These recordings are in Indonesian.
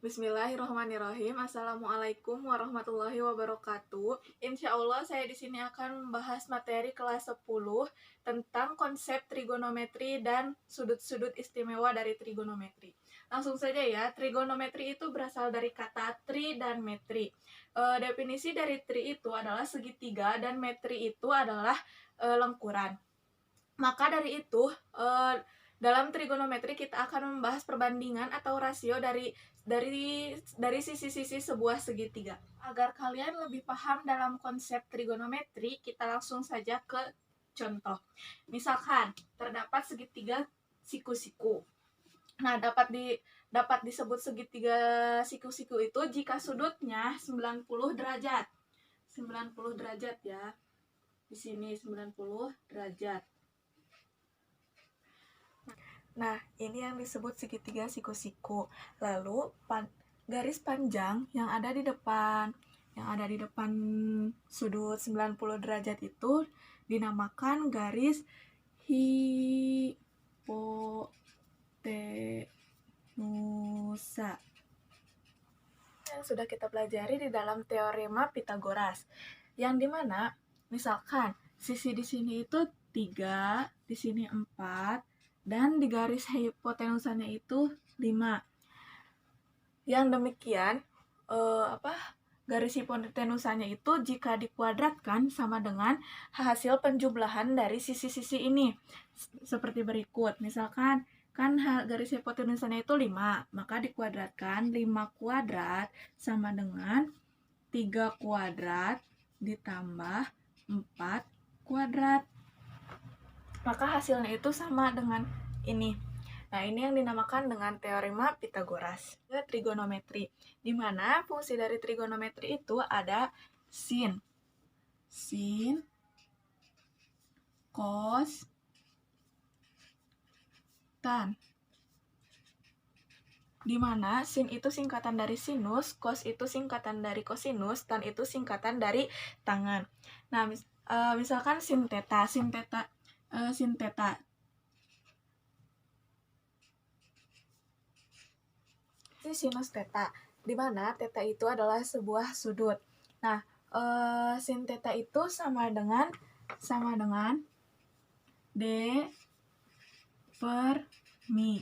Bismillahirrahmanirrahim. Assalamualaikum warahmatullahi wabarakatuh. Insya Allah saya di sini akan membahas materi kelas 10 tentang konsep trigonometri dan sudut-sudut istimewa dari trigonometri. Langsung saja ya, trigonometri itu berasal dari kata tri dan metri. Definisi dari tri itu adalah segitiga dan metri itu adalah lengkuran. Maka dari itu, dalam trigonometri kita akan membahas perbandingan atau rasio dari sisi-sisi sebuah segitiga. Agar kalian lebih paham dalam konsep trigonometri, kita langsung saja ke contoh. Misalkan terdapat segitiga siku-siku. Nah, dapat disebut segitiga siku-siku itu jika sudutnya 90 derajat. 90 derajat ya. Di sini 90 derajat. Nah, ini yang disebut segitiga siku-siku. Lalu garis panjang yang ada di depan sudut 90 derajat itu dinamakan garis hipotenusa. Yang sudah kita pelajari di dalam teorema Pythagoras. Yang dimana misalkan sisi di sini itu 3, di sini 4, dan di garis hipotenusanya itu 5. Yang demikian garis hipotenusanya itu jika dikuadratkan sama dengan hasil penjumlahan dari sisi-sisi ini. Seperti berikut. Misalkan kan garis hipotenusanya itu 5, maka dikuadratkan 5 kuadrat sama dengan 3 kuadrat ditambah 4 kuadrat. Maka hasilnya itu sama dengan ini. Nah, ini yang dinamakan dengan teorema Pythagoras. Trigonometri, di mana fungsi dari trigonometri itu ada sin, cos, tan. Di mana sin itu singkatan dari sinus, cos itu singkatan dari kosinus, tan itu singkatan dari tangan. Nah, misalkan sin theta sinus theta, di mana theta itu adalah sebuah sudut. Nah, sin theta itu sama dengan D per mi.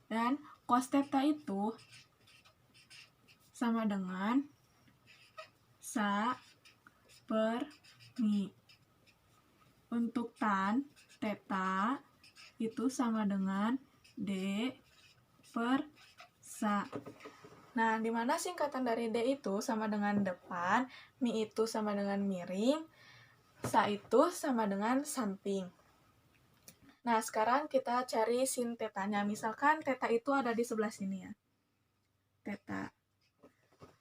Dan cos theta itu sama dengan sa per mi. Untuk tan theta itu sama dengan D per sa. Nah, di mana singkatan dari D itu sama dengan depan, mi itu sama dengan miring, sa itu sama dengan samping. Nah, sekarang kita cari sin tetanya. Misalkan teta itu ada di sebelah sini ya. Teta.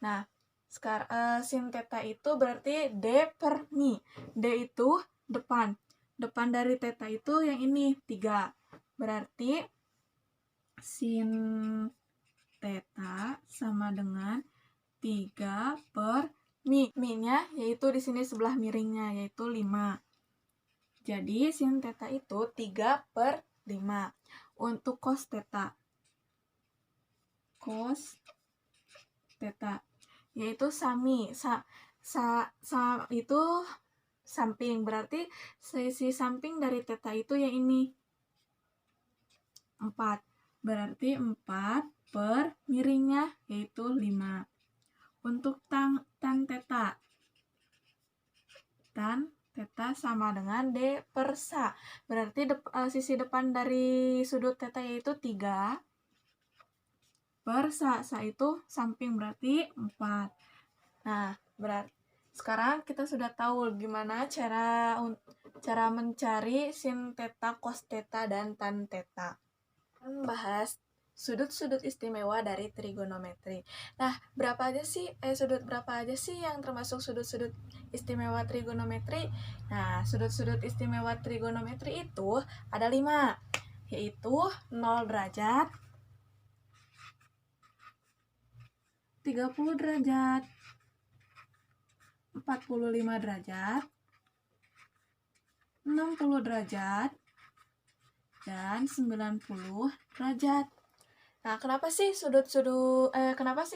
Nah, sekarang sin teta itu berarti D per mi. D itu depan. Depan dari teta itu yang ini 3. Berarti sin teta sama dengan 3 per mi. Mi-nya yaitu di sini sebelah miringnya yaitu 5. Jadi sin teta itu 3 per 5. Untuk cos teta yaitu sami. Sa itu samping, berarti sisi samping dari teta itu yang ini 4. Berarti 4 per miringnya yaitu 5. Untuk tan teta sama dengan D per sa. Berarti sisi depan dari sudut teta yaitu 3 per sa. Sa itu samping, berarti 4. Nah, sekarang kita sudah tahu gimana cara mencari sin teta, cos teta, dan tan teta. Bahas sudut-sudut istimewa dari trigonometri. Nah, sudut berapa aja sih yang termasuk sudut-sudut istimewa trigonometri? Nah, sudut-sudut istimewa trigonometri itu ada 5, yaitu 0 derajat, 30 derajat, 45 derajat, 60 derajat, dan 90 derajat. Nah, kenapa sih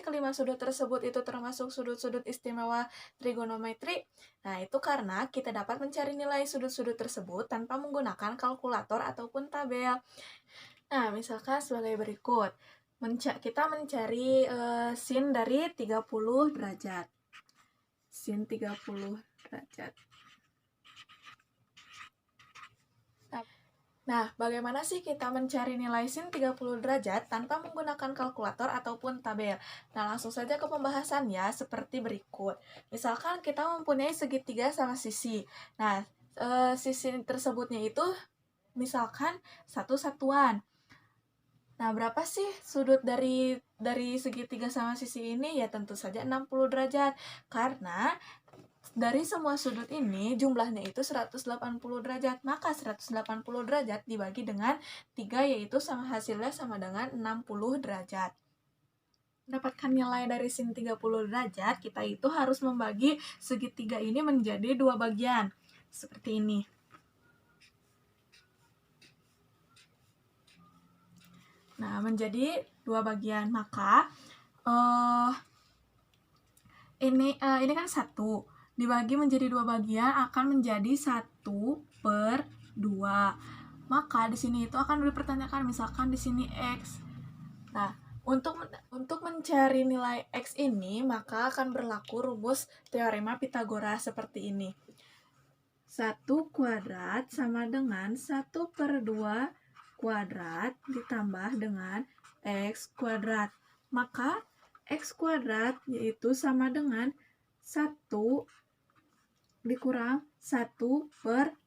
kelima sudut tersebut itu termasuk sudut-sudut istimewa trigonometri? Nah, itu karena kita dapat mencari nilai sudut-sudut tersebut tanpa menggunakan kalkulator ataupun tabel. Nah, misalkan sebagai berikut. Kita mencari sin dari 30 derajat. Sin 30 derajat. Nah, bagaimana sih kita mencari nilai sin 30 derajat tanpa menggunakan kalkulator ataupun tabel? Nah, langsung saja ke pembahasan ya, seperti berikut. Misalkan kita mempunyai segitiga sama sisi. Nah, sisi tersebutnya itu misalkan satu satuan. Nah, berapa sih sudut dari segitiga sama sisi ini? Ya, tentu saja 60 derajat. Karena dari semua sudut ini jumlahnya itu 180 derajat. Maka 180 derajat dibagi dengan 3 yaitu hasilnya sama dengan 60 derajat. Mendapatkan nilai dari sin 30 derajat, kita itu harus membagi segitiga ini menjadi dua bagian. Seperti ini. Nah, menjadi dua bagian. Maka ini kan 1 dibagi menjadi dua bagian akan menjadi 1/2. Maka di sini itu akan dipertanyakan misalkan di sini x. Nah, untuk mencari nilai x ini maka akan berlaku rumus teorema Pitagoras seperti ini. 1 kuadrat sama dengan 1/2 kuadrat ditambah dengan x kuadrat. Maka x kuadrat yaitu sama dengan 1 dikurang 1/4.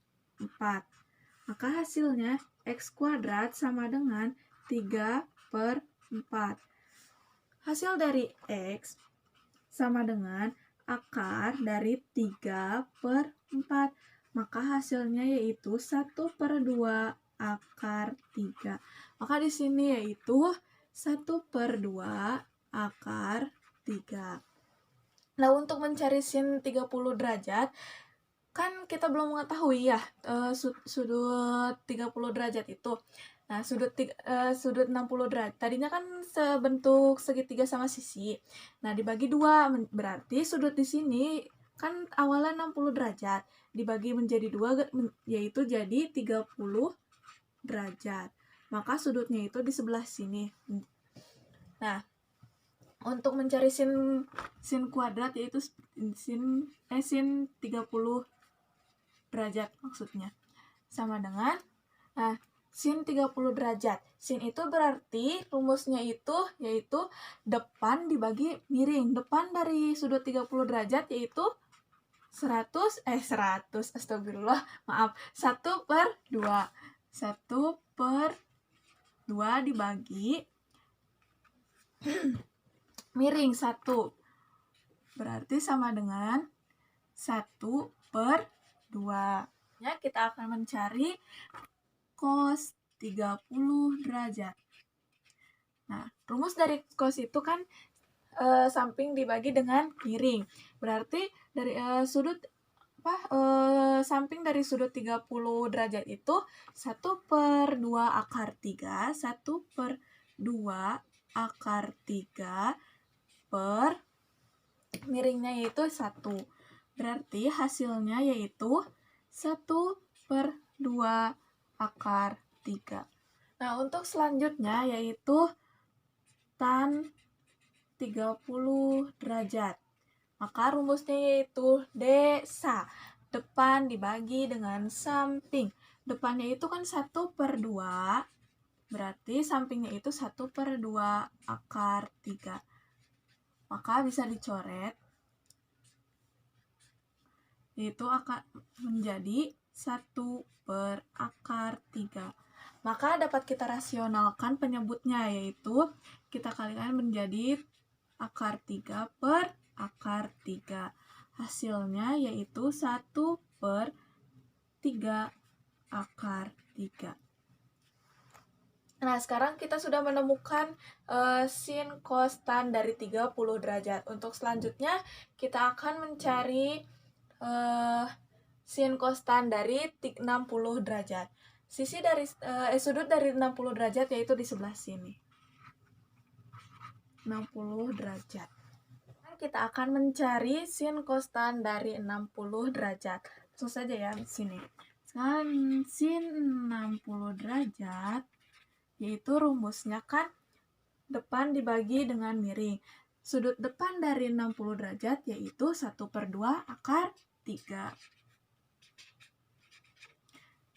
Maka hasilnya x kuadrat sama dengan 3/4. Hasil dari x sama dengan akar dari 3/4. Maka hasilnya yaitu 1/2 akar 3. Maka di sini yaitu 1/2 akar 3. Nah, untuk mencari sin 30 derajat, kan kita belum mengetahui ya sudut 30 derajat itu. Nah, sudut 60 derajat. Tadinya kan sebentuk segitiga sama sisi. Nah, dibagi 2, berarti sudut di sini kan awalnya 60 derajat. Dibagi menjadi 2, yaitu jadi 30 derajat. Maka sudutnya itu di sebelah sini. Nah, untuk mencari sin kuadrat yaitu sin 30 derajat maksudnya. Sama dengan sin 30 derajat. Sin itu berarti rumusnya itu yaitu depan dibagi miring. Depan dari sudut 30 derajat yaitu 100 astagfirullah, maaf. 1/2. 1/2 dibagi miring 1. Berarti sama dengan 1/2. Ya, kita akan mencari cos 30 derajat. Nah, rumus dari cos itu kan samping dibagi dengan miring. Berarti dari samping dari sudut 30 derajat itu 1/2 akar 3, 1/2 akar 3 per miringnya yaitu 1. Berarti hasilnya yaitu 1/2 akar 3. Nah, untuk selanjutnya yaitu tan 30 derajat. Maka rumusnya yaitu desa. Depan dibagi dengan samping. Depannya itu kan 1/2. Berarti sampingnya itu 1/2 akar 3. Maka bisa dicoret. Yaitu akan menjadi 1/akar 3. Maka dapat kita rasionalkan penyebutnya, yaitu kita kalikan menjadi akar 3/akar 3. Hasilnya yaitu 1/3 akar 3. Nah, sekarang kita sudah menemukan sin cos tan dari 30 derajat. Untuk selanjutnya, kita akan mencari sin cos tan dari 60 derajat. Sudut dari 60 derajat yaitu di sebelah sini. 60 derajat. Kita akan mencari sin konstan dari 60 derajat. Langsung saja ya di sini. Sekarang sin 60 derajat, yaitu rumusnya kan depan dibagi dengan miring. Sudut depan dari 60 derajat yaitu 1/2 akar 3.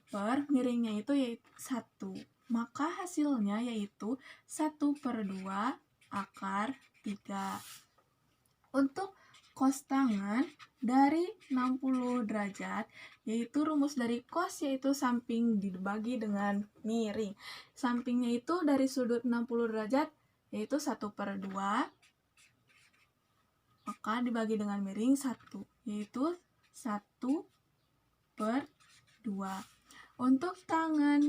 Per miringnya itu yaitu 1. Maka hasilnya yaitu 1/2 akar 3. Untuk cos tangan dari 60 derajat, yaitu rumus dari cos yaitu samping dibagi dengan miring. Sampingnya itu dari sudut 60 derajat, yaitu 1/2, maka dibagi dengan miring 1, yaitu 1/2. Untuk tangan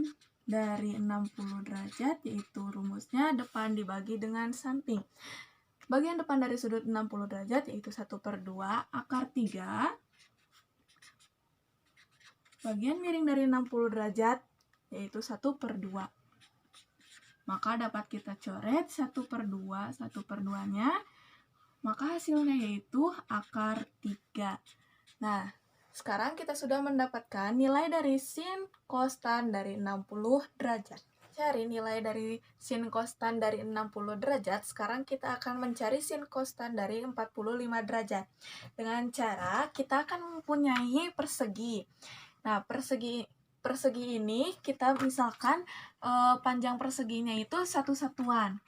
dari 60 derajat, yaitu rumusnya depan dibagi dengan samping. Bagian depan dari sudut 60 derajat yaitu 1/2 akar 3. Bagian miring dari 60 derajat yaitu 1/2. Maka dapat kita coret 1/2, 1/2-nya. Maka hasilnya yaitu akar 3. Nah, sekarang kita sudah mendapatkan nilai dari sin konstan dari 60 derajat. Cari nilai dari sin konstan dari 60 derajat, sekarang kita akan mencari sin konstan dari 45 derajat. Dengan cara kita akan mempunyai persegi. Nah, persegi ini kita misalkan panjang perseginya itu satu satuan.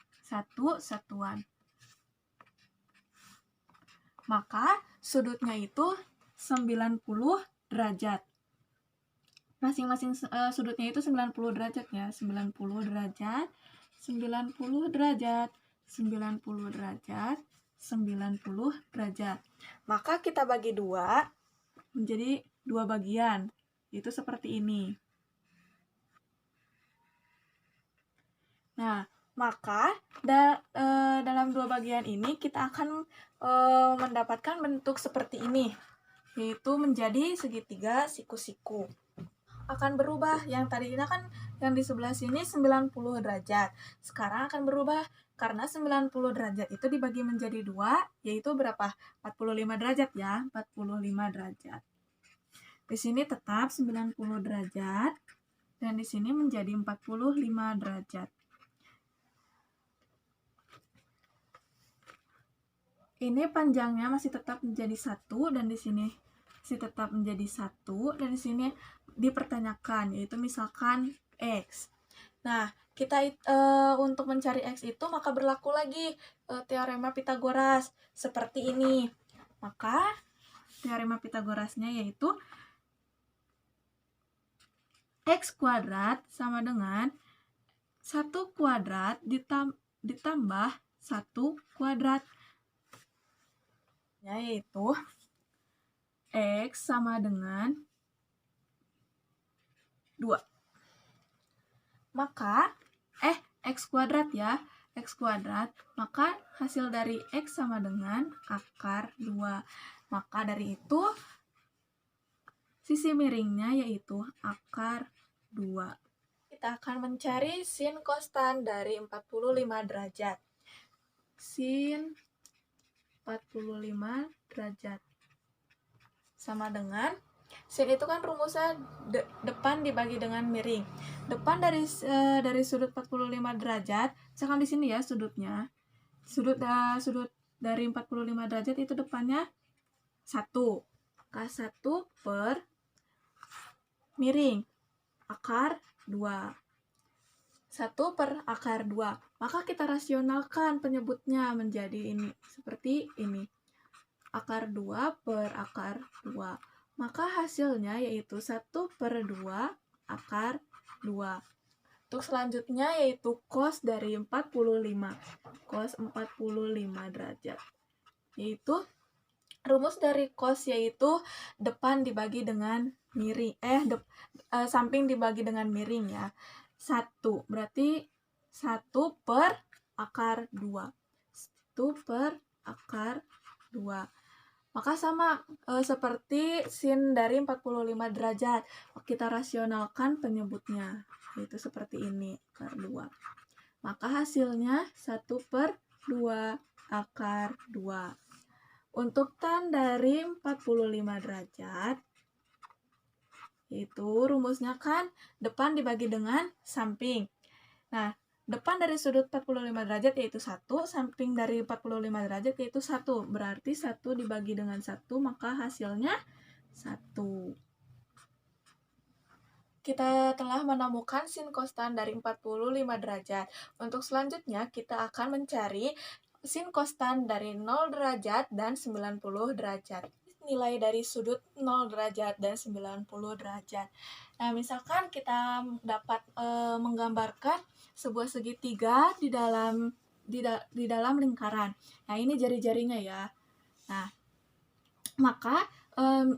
Maka sudutnya itu 90 derajat. Masing-masing sudutnya itu 90 derajat ya. 90 derajat, 90 derajat, 90 derajat, 90 derajat. Maka kita bagi 2 menjadi 2 bagian. Itu seperti ini. Nah, maka dalam 2 bagian ini kita akan mendapatkan bentuk seperti ini, yaitu menjadi segitiga siku-siku. Akan berubah, yang tadinya kan yang di sebelah sini 90 derajat, sekarang akan berubah karena 90 derajat itu dibagi menjadi 2, yaitu berapa? 45 derajat ya, 45 derajat. Di sini tetap 90 derajat, dan di sini menjadi 45 derajat. Ini panjangnya masih tetap menjadi 1, dan di sini masih tetap menjadi 1, dan di sini dipertanyakan, yaitu misalkan X. Nah, kita untuk mencari X itu maka berlaku lagi teorema Pitagoras seperti ini. Maka teorema Pitagorasnya yaitu X kuadrat sama dengan 1 kuadrat ditambah 1 kuadrat, yaitu X sama dengan 2. Maka X kuadrat ya, X kuadrat, maka hasil dari X sama dengan akar 2. Maka dari itu sisi miringnya yaitu akar 2. Kita akan mencari sin konstan dari 45 derajat. Sin 45 derajat sama dengan, sin itu kan rumusnya depan dibagi dengan miring. Depan dari sudut 45 derajat, misalkan di sini ya sudutnya. Sudut dari 45 derajat itu depannya 1. K1 per miring akar 2. 1 per akar 2. Maka kita rasionalkan penyebutnya menjadi ini, seperti ini. Akar 2 per akar 2. Maka hasilnya yaitu 1/2 akar 2. Untuk selanjutnya yaitu cos dari 45. Cos 45 derajat. Yaitu rumus dari cos yaitu depan dibagi dengan miring. Samping dibagi dengan miring ya. 1. Berarti 1 per akar 2. 1 per akar 2. Maka sama seperti sin dari 45 derajat. Kita rasionalkan penyebutnya. Yaitu seperti ini, akar 2. Maka hasilnya 1/2 2 akar 2. Untuk tan dari 45 derajat, itu rumusnya kan depan dibagi dengan samping. Nah, depan dari sudut 45 derajat yaitu 1, samping dari 45 derajat yaitu 1. Berarti 1 dibagi dengan 1, maka hasilnya 1. Kita telah menemukan sin kostan dari 45 derajat. Untuk selanjutnya, kita akan mencari sin kostan dari 0 derajat dan 90 derajat. Nilai dari sudut 0 derajat dan 90 derajat. Nah, misalkan kita dapat menggambarkan sebuah segitiga di dalam lingkaran. Nah, ini jari-jarinya ya. Nah, maka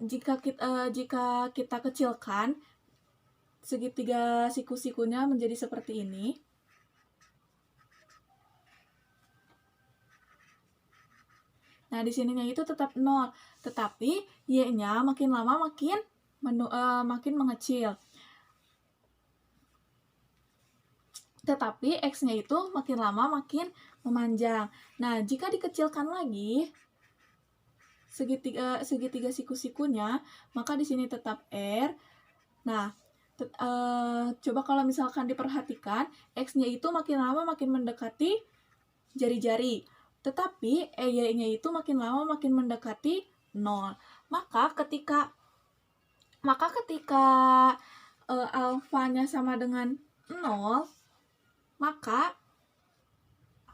jika kita kecilkan segitiga siku-sikunya menjadi seperti ini. Nah, di sininya itu tetap 0, tetapi y-nya makin lama makin mengecil. Tetapi x-nya itu makin lama makin memanjang. Nah, jika dikecilkan lagi segitiga siku-sikunya, maka di sini tetap R. Nah, coba kalau misalkan diperhatikan, x-nya itu makin lama makin mendekati jari-jari. Tetapi y-nya itu makin lama makin mendekati 0. Maka ketika alfanya sama dengan 0, maka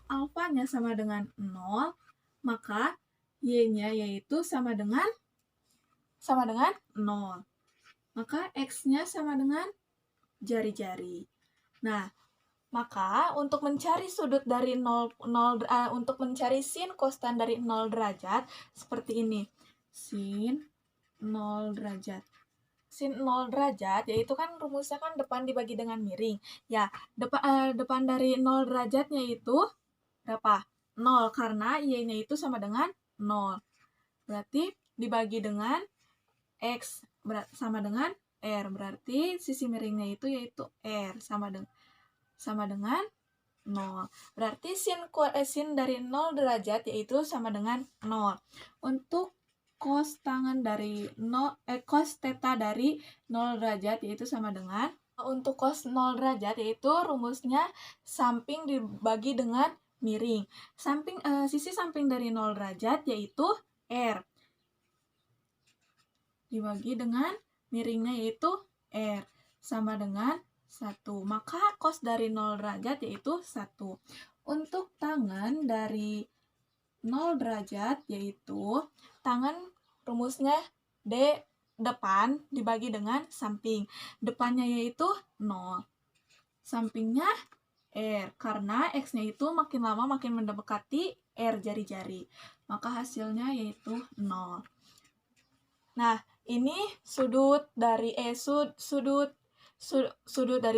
alfanya sama dengan 0, maka y-nya yaitu sama dengan 0. Maka x-nya sama dengan jari-jari. Nah, maka untuk mencari sudut dari untuk mencari sin kostan dari 0 derajat seperti ini. Sin 0 derajat. Sin 0 derajat yaitu kan rumusnya kan depan dibagi dengan miring. Ya, depan dari 0 derajatnya itu berapa? 0 karena y-nya itu sama dengan 0. Berarti dibagi dengan x sama dengan R. Berarti sisi miringnya itu yaitu R sama dengan 0. Berarti sin dari 0 derajat yaitu sama dengan 0. Untuk cos theta dari 0 derajat yaitu sama dengan, untuk cos 0 derajat yaitu rumusnya samping dibagi dengan miring. Sisi samping dari 0 derajat yaitu R. Dibagi dengan miringnya yaitu R sama dengan 1. Maka cos dari 0 derajat yaitu 1. Untuk tangan dari 0 derajat yaitu tangan rumusnya D depan dibagi dengan samping. Depannya yaitu 0. Sampingnya R. Karena X-nya itu makin lama makin mendekati R jari-jari. Maka hasilnya yaitu 0. Nah, ini sudut dari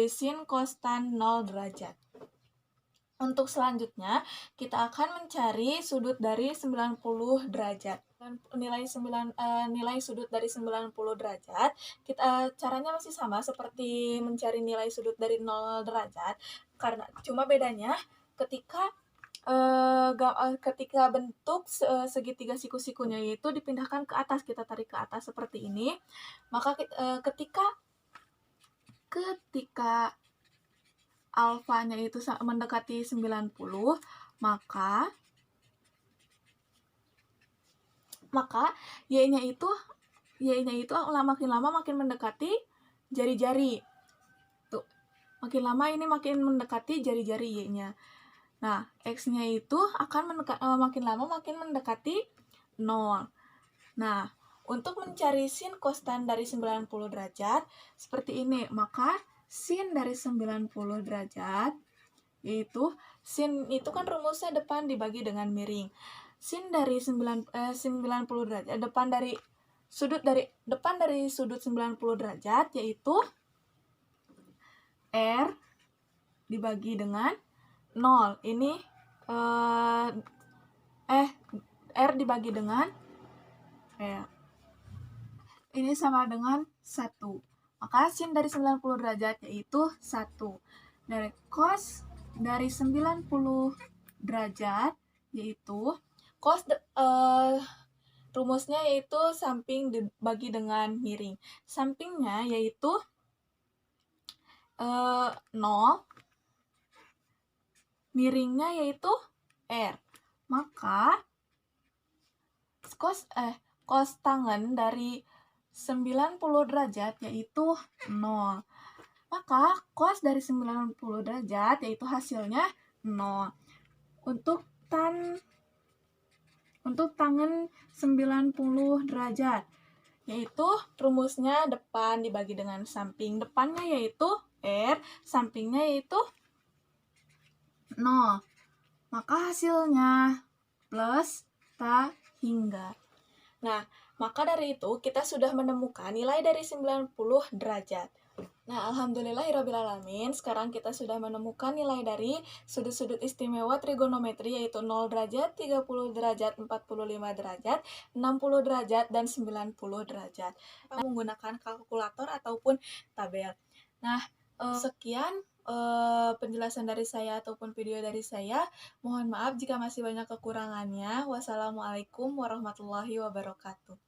sin kostan 0 derajat. Untuk selanjutnya, kita akan mencari sudut dari 90 derajat. Nilai sudut dari 90 derajat, caranya masih sama seperti mencari nilai sudut dari 0 derajat, karena cuma bedanya ketika bentuk segitiga siku-sikunya itu dipindahkan ke atas, kita tarik ke atas seperti ini, maka ketika alfanya itu mendekati 90, maka y-nya itu makin lama makin mendekati jari-jari. Tuh, makin lama ini makin mendekati jari-jari y-nya. Nah, x-nya itu akan makin lama makin mendekati 0. Nah, untuk mencari sin kostan dari 90 derajat seperti ini, maka sin dari 90 derajat yaitu sin itu kan rumusnya depan dibagi dengan miring. Sin dari 90 derajat depan dari sudut 90 derajat yaitu R dibagi dengan 0. Ini R dibagi dengan ini sama dengan 1. Maka sin dari 90 derajat yaitu 1. Dari cos dari 90 derajat yaitu rumusnya yaitu samping dibagi dengan miring. Sampingnya yaitu 0, miringnya yaitu R. Maka cos tangen dari 90 derajat yaitu 0. Maka cos dari 90 derajat yaitu hasilnya 0. Untuk tangen 90 derajat yaitu rumusnya depan dibagi dengan samping. Depannya yaitu R, sampingnya yaitu 0. Maka hasilnya plus ta hingga. Nah, maka dari itu kita sudah menemukan nilai dari 90 derajat. Nah, alhamdulillahirrabbilalamin, sekarang kita sudah menemukan nilai dari sudut-sudut istimewa trigonometri yaitu 0 derajat, 30 derajat, 45 derajat, 60 derajat, dan 90 derajat. Menggunakan kalkulator ataupun tabel. Nah, sekian penjelasan dari saya ataupun video dari saya. Mohon maaf jika masih banyak kekurangannya. Wassalamualaikum warahmatullahi wabarakatuh.